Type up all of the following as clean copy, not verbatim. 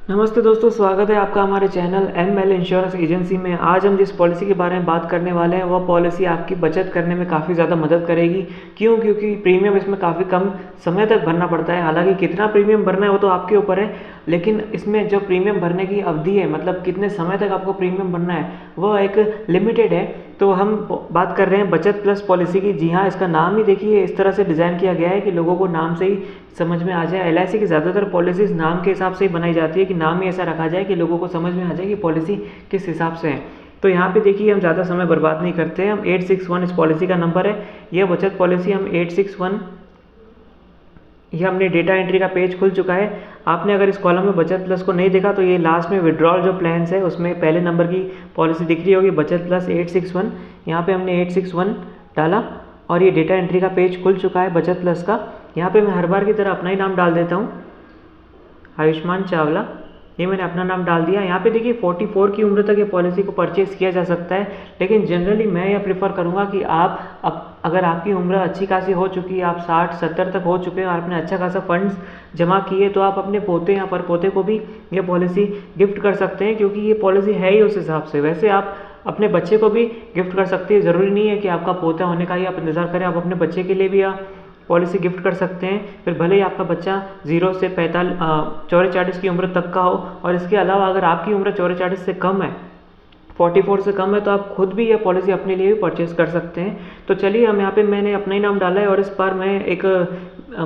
नमस्ते दोस्तों, स्वागत है आपका हमारे चैनल एमएल इंश्योरेंस एजेंसी में। आज हम जिस पॉलिसी के बारे में बात करने वाले हैं वह पॉलिसी आपकी बचत करने में काफ़ी ज़्यादा मदद करेगी। क्यों? क्योंकि प्रीमियम इसमें काफ़ी कम समय तक भरना पड़ता है। हालांकि कितना प्रीमियम भरना है वो तो आपके ऊपर है, लेकिन इसमें जो प्रीमियम भरने की अवधि है, मतलब कितने समय तक आपको प्रीमियम भरना है, वह एक लिमिटेड है। तो हम बात कर रहे हैं बचत प्लस पॉलिसी की। जी हाँ, इसका नाम ही देखिए इस तरह से डिज़ाइन किया गया है कि लोगों को नाम से ही समझ में आ जाए। एलआईसी की ज़्यादातर पॉलिसीज़ नाम के हिसाब से ही बनाई जाती है कि नाम ही ऐसा रखा जाए कि लोगों को समझ में आ जाए कि पॉलिसी किस हिसाब से है। तो यहाँ पे देखिए हम ज़्यादा समय बर्बाद नहीं करते हैं। हम 861 इस पॉलिसी का नंबर है। यह बचत पॉलिसी हम 861, यह हमने डेटा एंट्री का पेज खुल चुका है। आपने अगर इस कॉलम में बचत प्लस को नहीं देखा तो ये लास्ट में विड्रॉल जो प्लान्स है उसमें पहले नंबर की पॉलिसी दिख रही होगी, बचत प्लस 861। यहाँ पे हमने 861 डाला और ये डेटा एंट्री का पेज खुल चुका है बचत प्लस का। यहाँ पे मैं हर बार की तरह अपना ही नाम डाल देता हूँ, आयुष्मान चावला। ये मैंने अपना नाम डाल दिया। यहाँ पे देखिए 44 की उम्र तक ये पॉलिसी को परचेज़ किया जा सकता है, लेकिन जनरली मैं यह प्रेफर करूँगा कि आप अगर आपकी उम्र अच्छी खासी हो चुकी है, आप 60-70 तक हो चुके हैं और आपने अच्छा खासा फंड्स जमा किए, तो आप अपने पोते या परपोते को भी ये पॉलिसी गिफ्ट कर सकते हैं, क्योंकि ये पॉलिसी है ही उस हिसाब से। वैसे आप अपने बच्चे को भी गिफ्ट कर सकते हैं। ज़रूरी नहीं है कि आपका पोता होने का ही आप इंतज़ार करें। आप अपने बच्चे के लिए भी पॉलिसी गिफ्ट कर सकते हैं। फिर भले ही आपका बच्चा 0 से 44 की उम्र तक का हो, और इसके अलावा अगर आपकी उम्र 44 से कम है, 44 से कम है, तो आप खुद भी यह पॉलिसी अपने लिए भी परचेज़ कर सकते हैं। तो चलिए, हम यहाँ पे मैंने अपना ही नाम डाला है और इस बार मैं एक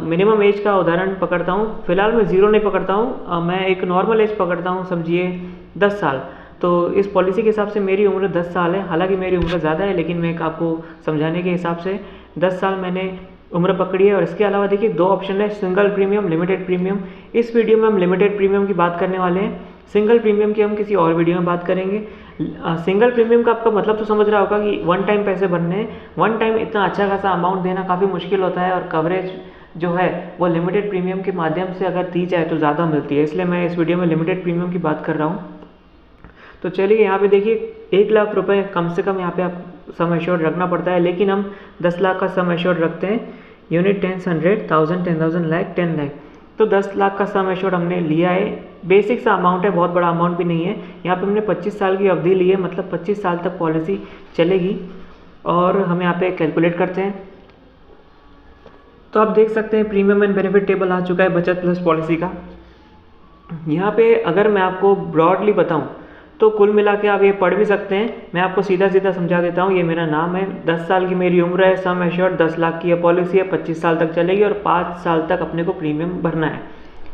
मिनिमम एज का उदाहरण पकड़ता हूँ। फिलहाल मैं 0 नहीं पकड़ता हूँ, मैं एक नॉर्मल एज पकड़ता हूँ, समझिए 10 साल। तो इस पॉलिसी के हिसाब से मेरी उम्र 10 साल है। हालांकि मेरी उम्र ज़्यादा है, लेकिन मैं आपको समझाने के हिसाब से 10 साल मैंने उम्र पकड़ी है। और इसके अलावा देखिए 2 ऑप्शन है, सिंगल प्रीमियम, लिमिटेड प्रीमियम। इस वीडियो में हम लिमिटेड प्रीमियम की बात करने वाले हैं। सिंगल प्रीमियम की हम किसी और वीडियो में बात करेंगे। सिंगल प्रीमियम का आपका मतलब तो समझ रहा होगा कि वन टाइम पैसे भरने हैं। वन टाइम इतना अच्छा खासा अमाउंट देना काफ़ी मुश्किल होता है, और कवरेज जो है वो लिमिटेड प्रीमियम के माध्यम से अगर दी जाए तो ज़्यादा मिलती है। इसलिए मैं इस वीडियो में लिमिटेड प्रीमियम की बात कर रहा हूँ। तो चलिए, यहाँ पे देखिए 1 लाख रुपए कम से कम यहाँ पे आप सम एश्योर्ड रखना पड़ता है, लेकिन हम 10 लाख का सम एश्योर्ड रखते हैं। यूनिट 10, 100, 1000, 10,000, लाख, 10 लाख। तो 10 लाख का सम एश्योर्ड हमने लिया है। बेसिक सा अमाउंट है, बहुत बड़ा अमाउंट भी नहीं है। यहाँ पे हमने 25 साल की अवधि ली है, मतलब 25 साल तक पॉलिसी चलेगी। और हम यहाँ पे कैलकुलेट करते हैं। तो आप देख सकते हैं प्रीमियम एंड बेनिफिट टेबल आ चुका है बचत प्लस पॉलिसी का। यहाँ पे अगर मैं आपको ब्रॉडली बताऊँ तो कुल मिला के आप ये पढ़ भी सकते हैं। मैं आपको सीधा सीधा समझा देता हूँ। ये मेरा नाम है, 10 साल की मेरी उम्र है, सम एश्योर्ड 10 लाख की ये पॉलिसी है, 25 साल तक चलेगी और 5 साल तक अपने को प्रीमियम भरना है।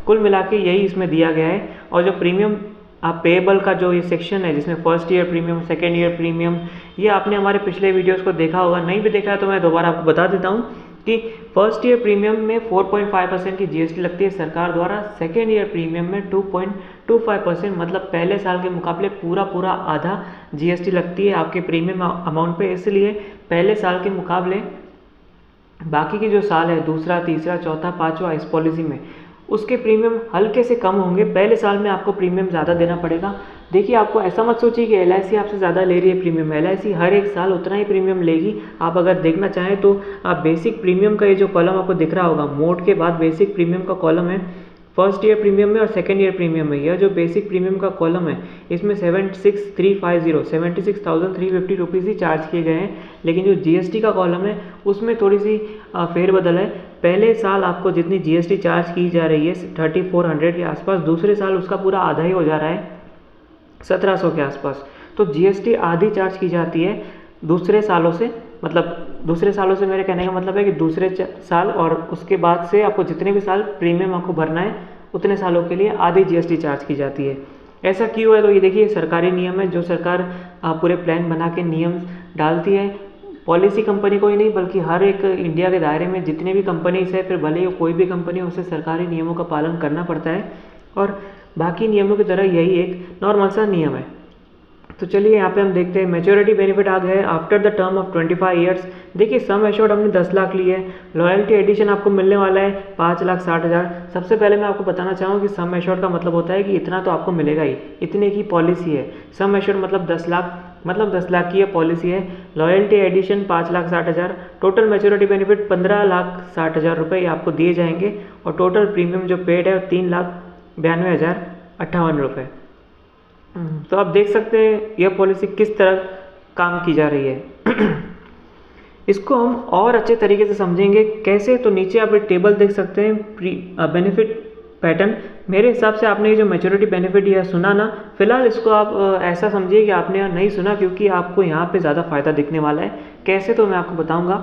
कुल मिला के यही इसमें दिया गया है। और जो प्रीमियम आप पेएबल का जो ये सेक्शन है, जिसमें first year premium, second year premium, ये आपने हमारे पिछले वीडियोज़ को देखा होगा। नहीं भी देखा है तो मैं दोबारा आपको बता देता हूँ कि फर्स्ट ईयर प्रीमियम में 4.5% की जीएसटी लगती है सरकार द्वारा। सेकेंड ईयर प्रीमियम में 2.25%, मतलब पहले साल के मुकाबले पूरा आधा जीएसटी लगती है आपके प्रीमियम अमाउंट पे। इसलिए पहले साल के मुकाबले बाकी के जो साल है, दूसरा, तीसरा, चौथा, पाँचवा, इस पॉलिसी में उसके प्रीमियम हल्के से कम होंगे। पहले साल में आपको प्रीमियम ज़्यादा देना पड़ेगा। देखिए, आपको ऐसा मत सोचिए कि एलआईसी आपसे ज़्यादा ले रही है प्रीमियम। एलआईसी हर एक साल उतना ही प्रीमियम लेगी। आप अगर देखना चाहें तो आप बेसिक प्रीमियम का ये जो कॉलम आपको दिख रहा होगा, मोड के बाद बेसिक प्रीमियम का कॉलम है, फर्स्ट ईयर प्रीमियम में और सेकेंड ईयर प्रीमियम में। यह जो बेसिक प्रीमियम का कॉलम है, इसमें 76,350 रुपीज़ ही चार्ज किए गए हैं। लेकिन जो जीएसटी का कॉलम है उसमें थोड़ी सी फेरबदल है। पहले साल आपको जितनी जीएसटी चार्ज की जा रही है 3400 के आसपास, दूसरे साल उसका पूरा आधा ही हो जा रहा है, 1700 के आसपास। तो जीएसटी आधी चार्ज की जाती है दूसरे सालों से। मतलब दूसरे सालों से मेरे कहने का मतलब है कि दूसरे साल और उसके बाद से आपको जितने भी साल प्रीमियम आपको भरना है उतने सालों के लिए आधी जीएसटी चार्ज की जाती है। ऐसा क्यों है? तो ये देखिए सरकारी नियम है, जो सरकार पूरे प्लान बना के नियम डालती है। पॉलिसी कंपनी को ही नहीं, बल्कि हर एक इंडिया के दायरे में जितने भी कंपनीज है, फिर भले ही कोई भी कंपनी हो, उसे सरकारी नियमों का पालन करना पड़ता है। और बाकी नियमों की तरह यही एक नॉर्मल सा नियम है। तो चलिए, यहाँ पे हम देखते हैं मैच्योरिटी बेनिफिट आ गया है after the term of 25 years. देखिए, सम एश्योर्ड हमने 10 लाख ली है। लॉयल्टी एडिशन आपको मिलने वाला है 5,60,000। सबसे पहले मैं आपको बताना चाहूँ कि सम एश्योर्ड का मतलब होता है कि इतना तो आपको मिलेगा ही, इतने की पॉलिसी है। सम एश्योर्ड मतलब 10 लाख, मतलब 10 लाख की ये पॉलिसी है। Loyalty addition 5,60,000। Total maturity benefit 15,60,000 रुपये आपको दिए जाएंगे। और टोटल प्रीमियम जो पेड है 3,92,000 ₹58। तो आप देख सकते हैं यह पॉलिसी किस तरह काम की जा रही है। इसको हम और अच्छे तरीके से समझेंगे कैसे, तो नीचे आप एक टेबल देख सकते हैं बेनिफिट पैटर्न। मेरे हिसाब से आपने ये जो मैच्योरिटी बेनिफिट यह सुना ना, फिलहाल इसको आप ऐसा समझिए कि आपने नहीं सुना, क्योंकि आपको यहाँ पे ज़्यादा फ़ायदा दिखने वाला है। कैसे, तो मैं आपको बताऊँगा।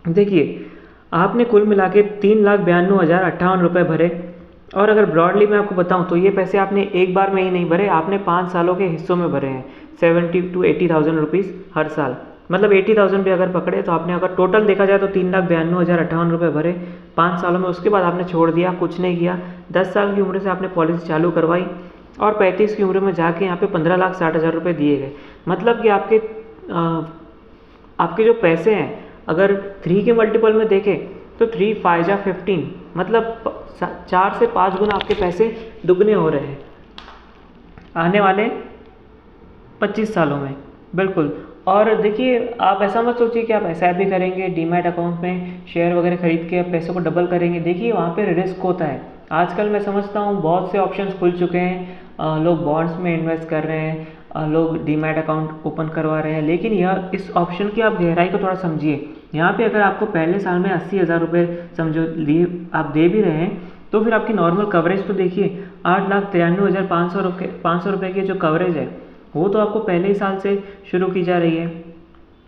देखिए, आपने कुल मिला के 3,92,058 भरे, और अगर ब्रॉडली मैं आपको बताऊं तो ये पैसे आपने एक बार में ही नहीं भरे, आपने 5 सालों के हिस्सों में भरे हैं। 70 to 80,000 रुपीज़ हर साल, मतलब 80,000 भी अगर पकड़े तो आपने अगर टोटल देखा जाए तो 3,92,058 भरे 5 सालों में। उसके बाद आपने छोड़ दिया, कुछ नहीं किया। 10 साल की उम्र से आपने पॉलिसी चालू करवाई, और 35 की उम्र में जाके यहाँ पे 15,60,000 रुपये दिए गए। मतलब कि आपके जो पैसे हैं, अगर 3 के मल्टीपल में देखें तो 3 5 जा 15, मतलब 4 से 5 गुना आपके पैसे दुगने हो रहे हैं आने वाले 25 सालों में। बिल्कुल। और देखिए, आप ऐसा मत सोचिए कि आप SIP करेंगे, डीमैट अकाउंट में शेयर वगैरह खरीद के आप पैसों को डबल करेंगे। देखिए, वहाँ पे रिस्क होता है। आजकल मैं समझता हूँ बहुत से ऑप्शंस खुल चुके हैं, लोग बॉन्ड्स में इन्वेस्ट कर रहे हैं, लोग डीमैट अकाउंट ओपन करवा रहे हैं। लेकिन यह इस ऑप्शन की आप गहराई को थोड़ा समझिए। यहाँ पे अगर आपको पहले साल में 80,000 रुपये समझो लिए आप दे भी रहे हैं, तो फिर आपकी नॉर्मल कवरेज तो देखिए 8,93,500 रुपये की जो कवरेज है वो तो आपको पहले ही साल से शुरू की जा रही है।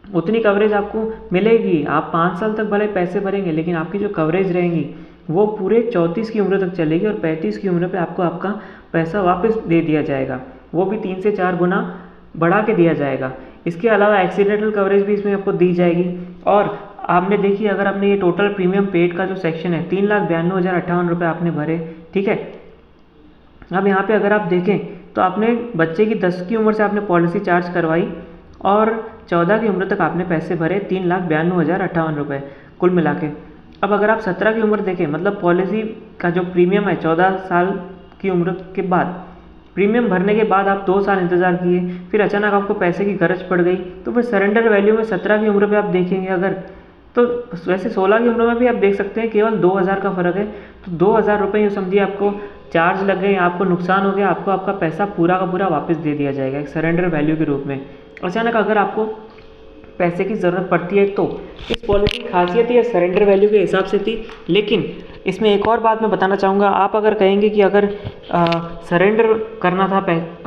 उतनी कवरेज आपको मिलेगी। आप 5 साल तक भले पैसे भरेंगे, लेकिन आपकी जो कवरेज रहेंगी वो पूरे 34 की उम्र तक चलेगी, और 35 की उम्र पे आपको आपका पैसा वापस दे दिया जाएगा, वो भी 3 से 4 गुना बढ़ा के दिया जाएगा। इसके अलावा एक्सीडेंटल कवरेज भी इसमें आपको दी जाएगी। और आपने देखिए, अगर आपने ये टोटल प्रीमियम पेड का जो सेक्शन है, 3,92,058 रुपये आपने भरे, ठीक है। अब यहाँ पे अगर आप देखें तो आपने बच्चे की 10 की उम्र से आपने पॉलिसी चार्ज करवाई, और 14 की उम्र तक आपने पैसे भरे 3,92,058 रुपये कुल मिला के। अब अगर आप 17 की उम्र देखें, मतलब पॉलिसी का जो प्रीमियम है 14 साल की उम्र के बाद, प्रीमियम भरने के बाद आप 2 साल इंतज़ार किए, फिर अचानक आपको पैसे की गरज पड़ गई, तो फिर सरेंडर वैल्यू में 17 की उम्र पे आप देखेंगे अगर, तो वैसे 16 की उम्र में भी आप देख सकते हैं केवल 2,000 का फ़र्क है। तो 2,000 रुपये यूँ समझिए आपको चार्ज लग गए, आपको नुकसान हो गया, आपको आपका पैसा पूरा का पूरा वापस दे दिया जाएगा एक सरेंडर वैल्यू के रूप में। अचानक अगर आपको पैसे की ज़रूरत पड़ती है तो इस पॉलिसी की खासियत ये सरेंडर वैल्यू के हिसाब से थी। लेकिन इसमें एक और बात मैं बताना चाहूँगा, आप अगर कहेंगे कि अगर सरेंडर करना था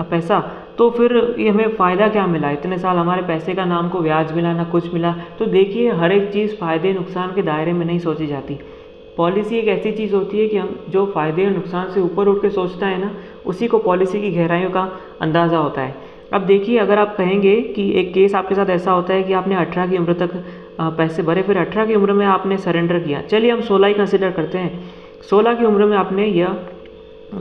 पैसा, तो फिर ये हमें फ़ायदा क्या मिला, इतने साल हमारे पैसे का ना हमको ब्याज मिला ना कुछ मिला। तो देखिए, हर एक चीज़ फ़ायदे नुकसान के दायरे में नहीं सोची जाती। पॉलिसी एक ऐसी चीज़ होती है कि हम जो फ़ायदे और नुकसान से ऊपर उठ के सोचता है ना, उसी को पॉलिसी की गहराइयों का अंदाज़ा होता है। अब देखिए, अगर आप कहेंगे कि एक केस आपके साथ ऐसा होता है कि आपने 18 की उम्र तक पैसे भरे, फिर 18 की उम्र में आपने सरेंडर किया, चलिए हम 16 ही कंसिडर करते हैं। 16 की उम्र में आपने यह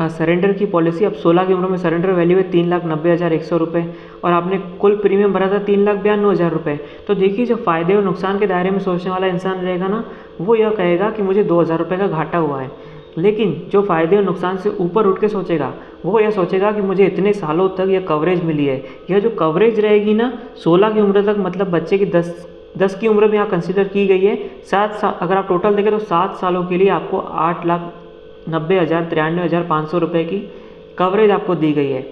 सरेंडर की पॉलिसी, अब 16 की उम्र में सरेंडर वैल्यू है 3,90,100 रुपये, और आपने कुल प्रीमियम भरा था 3,92,000 रुपये। तो देखिए, जो फ़ायदे और नुकसान के दायरे में सोचने वाला इंसान रहेगा ना, वो यह कहेगा कि मुझे 2,000 रुपये का घाटा हुआ है। लेकिन जो फ़ायदे और नुकसान से ऊपर उठ के सोचेगा, वो यह सोचेगा कि मुझे इतने सालों तक यह कवरेज मिली है। यह जो कवरेज रहेगी ना 16 की उम्र तक, मतलब बच्चे की 10 की उम्र में यहाँ कंसिडर की गई है। 7 साल अगर आप टोटल देखें तो 7 सालों के लिए आपको 8,90,93,500 रुपये की कवरेज आपको दी गई है।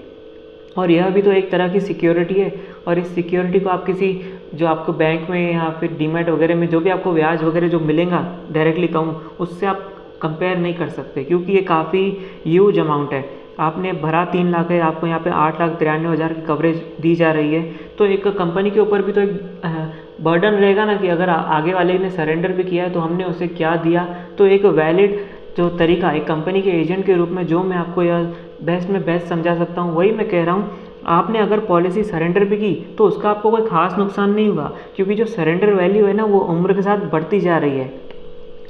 और यह भी तो एक तरह की सिक्योरिटी है, और इस सिक्योरिटी को आप किसी जो आपको बैंक में या फिर डीमैट वगैरह में जो भी आपको ब्याज वगैरह जो मिलेगा डायरेक्टली कहूँ, उससे आप कंपेयर नहीं कर सकते, क्योंकि ये काफ़ी ह्यूज अमाउंट है। आपने भरा 3 लाख है, आपको यहाँ पे 8,93,000 की कवरेज दी जा रही है। तो एक कंपनी के ऊपर भी तो एक बर्डन रहेगा ना, कि अगर आगे वाले ने सरेंडर भी किया है तो हमने उसे क्या दिया। तो एक वैलिड जो तरीका एक कंपनी के एजेंट के रूप में जो मैं आपको यह बेस्ट में बेस्ट समझा सकता हूँ, वही मैं कह रहा हूँ। आपने अगर पॉलिसी सरेंडर भी की तो उसका आपको कोई ख़ास नुकसान नहीं हुआ, क्योंकि जो सरेंडर वैल्यू है ना, वो उम्र के साथ बढ़ती जा रही है।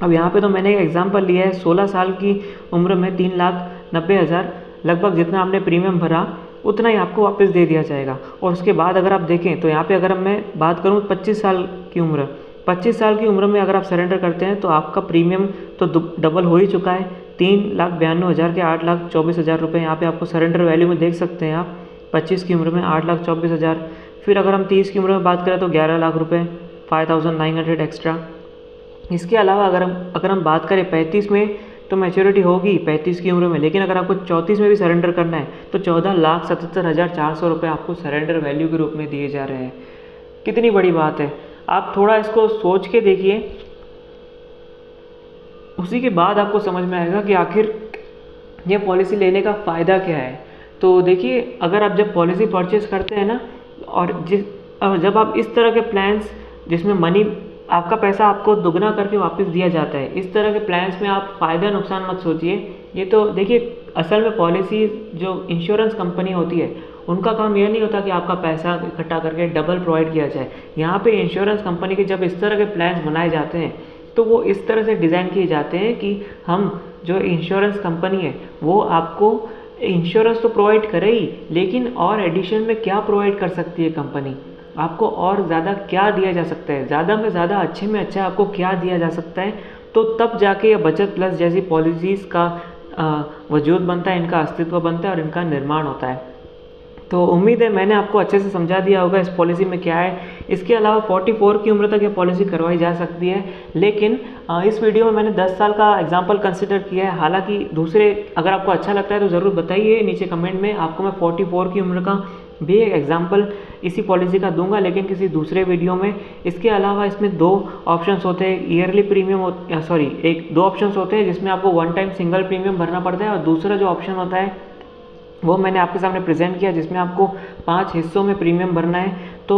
अब यहाँ पे तो मैंने एक एग्जांपल लिया है, 16 साल की उम्र में 3,90,000 लगभग जितना आपने प्रीमियम भरा उतना ही आपको वापस दे दिया जाएगा। और उसके बाद अगर आप देखें तो यहाँ पे अगर मैं बात करूँ 25 साल की उम्र, 25 साल की उम्र में अगर आप सरेंडर करते हैं तो आपका प्रीमियम तो डबल हो ही चुका है। 3,92,000 के 8,24,000 रुपये यहाँ पे आपको सरेंडर वैल्यू में देख सकते हैं आप। 25 की उम्र में 8,24,000, फिर अगर हम 30 की उम्र में बात करें तो 11 लाख रुपये, 5,900 एक्स्ट्रा। इसके अलावा अगर हम बात करें 35 में, तो मैच्योरिटी होगी 35 की उम्र में, लेकिन अगर आपको 34 में भी सरेंडर करना है तो 14,77,400 रुपये आपको सरेंडर वैल्यू के रूप में दिए जा रहे हैं। कितनी बड़ी बात है, आप थोड़ा इसको सोच के देखिए, उसी के बाद आपको समझ में आएगा कि आखिर ये पॉलिसी लेने का फ़ायदा क्या है। तो देखिए, अगर आप जब पॉलिसी परचेज़ करते हैं ना, और जब आप इस तरह के प्लान्स जिसमें मनी, आपका पैसा आपको दुगना करके वापस दिया जाता है, इस तरह के प्लान्स में आप फ़ायदा नुकसान मत सोचिए। ये तो देखिए, असल में पॉलिसी जो इंश्योरेंस कंपनी होती है उनका काम यह नहीं होता कि आपका पैसा इकट्ठा करके डबल प्रोवाइड किया जाए। यहाँ पे इंश्योरेंस कंपनी के जब इस तरह के प्लान्स बनाए जाते हैं तो वो इस तरह से डिज़ाइन किए जाते हैं कि हम जो इंश्योरेंस कंपनी है वो आपको इंश्योरेंस तो प्रोवाइड करे ही, लेकिन और एडिशन में क्या प्रोवाइड कर सकती है कंपनी, आपको और ज़्यादा क्या दिया जा सकता है, ज़्यादा में ज़्यादा अच्छे में अच्छा आपको क्या दिया जा सकता है, तो तब जाके ये बचत प्लस जैसी पॉलिसीज़ का वजूद बनता है, इनका अस्तित्व बनता है और इनका निर्माण होता है। तो उम्मीद है मैंने आपको अच्छे से समझा दिया होगा इस पॉलिसी में क्या है। इसके अलावा 44 की उम्र तक ये पॉलिसी करवाई जा सकती है, लेकिन इस वीडियो में मैंने 10 साल का एग्जांपल कंसिडर किया है। हालांकि दूसरे, अगर आपको अच्छा लगता है तो ज़रूर बताइए नीचे कमेंट में, आपको मैं 44 की उम्र का भी एक एग्जाम्पल इसी पॉलिसी का दूंगा, लेकिन किसी दूसरे वीडियो में। इसके अलावा इसमें दो ऑप्शंस होते हैं, ईयरली प्रीमियम, दो ऑप्शंस होते हैं जिसमें आपको वन टाइम सिंगल प्रीमियम भरना पड़ता है, और दूसरा जो ऑप्शन होता है वो मैंने आपके सामने प्रेजेंट किया जिसमें आपको 5 हिस्सों में प्रीमियम भरना है। तो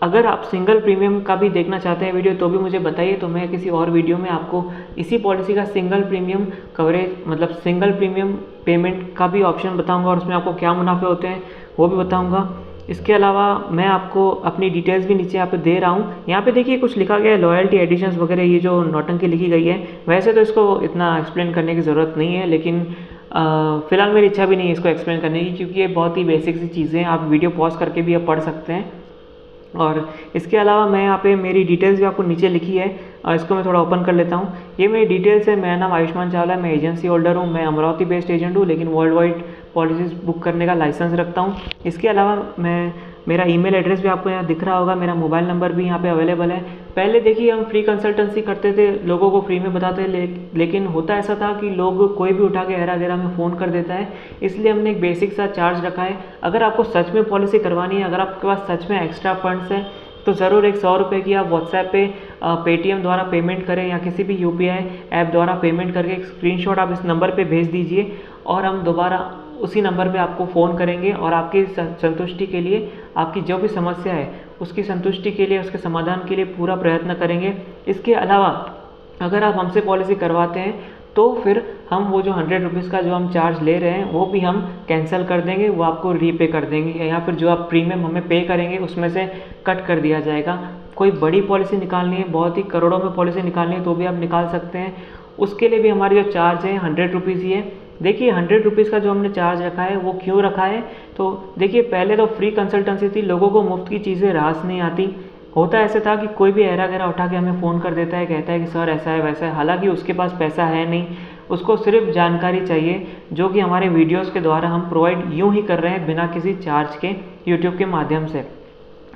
अगर आप सिंगल प्रीमियम का भी देखना चाहते हैं वीडियो तो भी मुझे बताइए, तो मैं किसी और वीडियो में आपको इसी पॉलिसी का सिंगल प्रीमियम कवरेज, मतलब सिंगल प्रीमियम पेमेंट का भी ऑप्शन बताऊंगा और उसमें आपको क्या मुनाफे होते हैं वो भी बताऊंगा। इसके अलावा मैं आपको अपनी डिटेल्स भी नीचे यहाँ पे दे रहा हूँ। यहाँ पे देखिए कुछ लिखा गया है लॉयल्टी एडिशंस वगैरह, ये जो नौटंकी लिखी गई है, वैसे तो इसको इतना एक्सप्लेन करने की ज़रूरत नहीं है, लेकिन फ़िलहाल मेरी इच्छा भी नहीं है इसको एक्सप्लेन करने की, क्योंकि ये बहुत ही बेसिक सी चीज़ें हैं, आप वीडियो पॉज करके भी आप पढ़ सकते हैं। और इसके अलावा मैं यहाँ पे मेरी डिटेल्स भी आपको नीचे लिखी है, और इसको मैं थोड़ा ओपन कर लेता हूँ। ये मेरी डिटेल्स है, मेरा नाम आयुष्मान चावला है, मैं एजेंसी होल्डर हूँ, मैं अमरावती बेस्ड एजेंट हूँ, लेकिन वर्ल्ड वाइड पॉलिसीज़ बुक करने का लाइसेंस रखता हूँ। इसके अलावा मेरा ईमेल एड्रेस भी आपको यहाँ दिख रहा होगा, मेरा मोबाइल नंबर भी यहाँ पे अवेलेबल है। पहले देखिए हम फ्री कंसल्टेंसी करते थे, लोगों को फ्री में बताते थे, लेकिन होता ऐसा था कि लोग कोई भी उठा के हेरा गेरा में फ़ोन कर देता है, इसलिए हमने एक बेसिक सा चार्ज रखा है। अगर आपको सच में पॉलिसी करवानी है, अगर आपके पास सच में एक्स्ट्रा फंड्स हैं, तो ज़रूर एक 100 रुपये की आप व्हाट्सएप पे पेटीएम द्वारा पेमेंट करें या किसी भी यूपीआई ऐप द्वारा पेमेंट करके एक स्क्रीनशॉट आप इस नंबर पे भेज दीजिए, और हम दोबारा उसी नंबर पे आपको फ़ोन करेंगे और आपकी संतुष्टि के लिए, आपकी जो भी समस्या है उसकी संतुष्टि के लिए, उसके समाधान के लिए पूरा प्रयत्न करेंगे। इसके अलावा अगर आप हमसे पॉलिसी करवाते हैं तो फिर हम वो जो 100 रुपीज़ का जो हम चार्ज ले रहे हैं वो भी हम कैंसिल कर देंगे, वो आपको रीपे कर देंगे, या फिर जो आप प्रीमियम हमें पे करेंगे उसमें से कट कर दिया जाएगा। कोई बड़ी पॉलिसी निकालनी है, बहुत ही करोड़ों में पॉलिसी निकालनी है, तो भी आप निकाल सकते हैं। उसके लिए भी हमारी जो चार्ज है 100 रुपीज़ ही है। देखिए 100 रुपीज़ का जो हमने चार्ज रखा है वो क्यों रखा है, तो देखिए पहले तो फ्री कंसल्टेंसी थी, लोगों को मुफ्त की चीज़ें रास नहीं आती। होता ऐसे था कि कोई भी ऐरा गैरा उठा के हमें फ़ोन कर देता है, कहता है कि सर ऐसा है वैसा है, हालांकि उसके पास पैसा है नहीं, उसको सिर्फ जानकारी चाहिए, जो कि हमारे वीडियोस के द्वारा हम प्रोवाइड यूँ ही कर रहे हैं बिना किसी चार्ज के यूट्यूब के माध्यम से।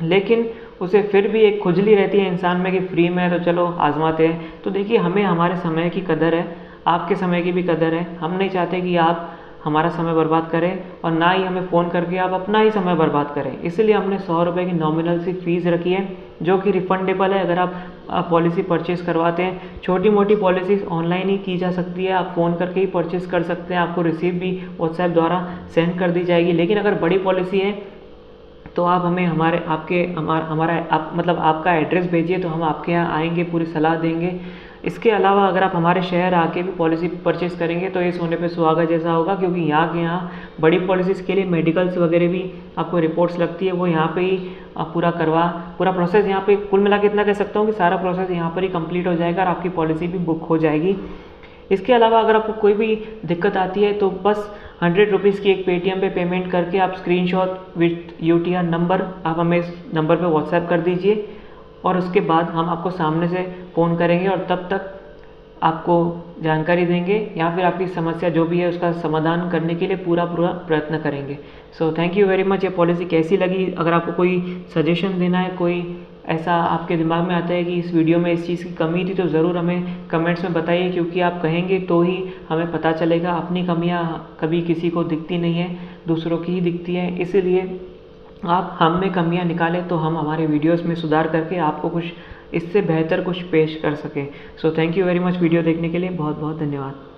लेकिन उसे फिर भी एक खुजली रहती है इंसान में कि फ्री में है तो चलो आजमाते हैं। तो देखिए हमें हमारे समय की कदर है, आपके समय की भी कदर है। हम नहीं चाहते कि आप हमारा समय बर्बाद करें और ना ही हमें फ़ोन करके आप अपना ही समय बर्बाद करें, इसलिए हमने 100 रुपये की नॉमिनल सी फ़ीस रखी है जो कि रिफंडेबल है अगर आप पॉलिसी परचेज़ करवाते हैं। छोटी मोटी पॉलिसीज़ ऑनलाइन ही की जा सकती है, आप फ़ोन करके ही परचेज़ कर सकते हैं, आपको रिसीप्ट भी व्हाट्सएप द्वारा सेंड कर दी जाएगी। लेकिन अगर बड़ी पॉलिसी है तो आप हमें आपका एड्रेस भेजिए, तो हम आपके यहाँ आएंगे, पूरी सलाह देंगे। इसके अलावा अगर आप हमारे शहर आके भी पॉलिसी परचेज़ करेंगे तो ये सोने पे सुहागा जैसा होगा, क्योंकि यहाँ बड़ी पॉलिसीज़ के लिए मेडिकल्स वगैरह भी आपको रिपोर्ट्स लगती है, वो यहाँ पे ही पूरा प्रोसेस यहाँ पे, कुल मिला के इतना कह सकता हूँ कि सारा प्रोसेस यहाँ पर ही कंप्लीट हो जाएगा और आपकी पॉलिसी भी बुक हो जाएगी। इसके अलावा अगर आपको कोई भी दिक्कत आती है तो बस 100 रुपीज़ की एक पेटीएम पे पेमेंट करके आप स्क्रीनशॉट विथ यूटीआर नंबर आप हमें इस नंबर पे व्हाट्सएप कर दीजिए, और उसके बाद हम आपको सामने से फ़ोन करेंगे और तब तक आपको जानकारी देंगे या फिर आपकी समस्या जो भी है उसका समाधान करने के लिए पूरा प्रयत्न करेंगे। So thank you very much. ये पॉलिसी कैसी लगी, अगर आपको कोई सजेशन देना है, कोई ऐसा आपके दिमाग में आता है कि इस वीडियो में इस चीज़ की कमी थी, तो ज़रूर हमें कमेंट्स में बताइए, क्योंकि आप कहेंगे तो ही हमें पता चलेगा। अपनी कमियां कभी किसी को दिखती नहीं है, दूसरों की ही दिखती है। इसीलिए आप हम में कमियां निकालें तो हम हमारे वीडियोस में सुधार करके आपको कुछ इससे बेहतर कुछ पेश कर सकें। So thank you very much video देखने के लिए, बहुत बहुत धन्यवाद।